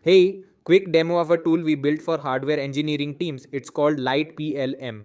Hey, quick demo of a tool we built for hardware engineering teams. It's called Lite PLM.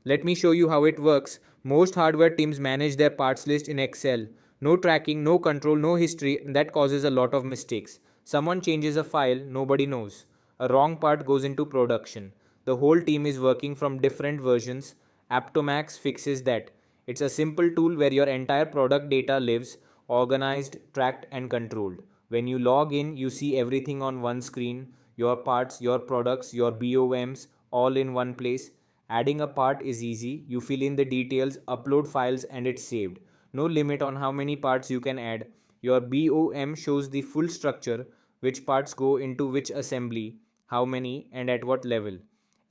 Let me show you how it works. Most hardware teams manage their parts list in Excel. No tracking, no control, no history, and that causes a lot of mistakes. Someone changes a file, nobody knows. A wrong part goes into production. The whole team is working from different versions. Aptomax fixes that. It's a simple tool where your entire product data lives, organized, tracked, and controlled. When you log in, you see everything on one screen, your parts, your products, your BOMs, all in one place. Adding a part is easy. You fill in the details, upload files, and it's saved. No limit on how many parts you can add. Your BOM shows the full structure, which parts go into which assembly, how many, and at what level.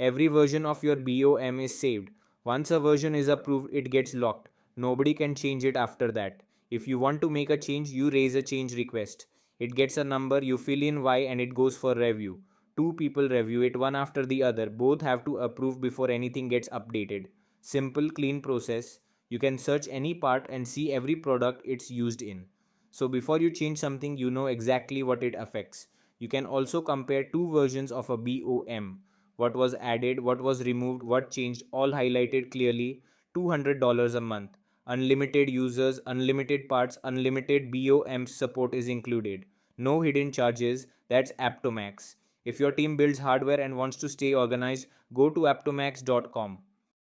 Every version of your BOM is saved. Once a version is approved, it gets locked. Nobody can change it after that. If you want to make a change, you raise a change request. It gets a number, you fill in why, and it goes for review. Two people review it one after the other. Both have to approve before anything gets updated. Simple, clean process. You can search any part and see every product it's used in. So before you change something, you know exactly what it affects. You can also compare two versions of a BOM. What was added, what was removed, what changed, all highlighted clearly. $200 a month. Unlimited users, unlimited parts, unlimited BOM support is included. No hidden charges. That's Aptomax. If your team builds hardware and wants to stay organized, go to aptomax.com.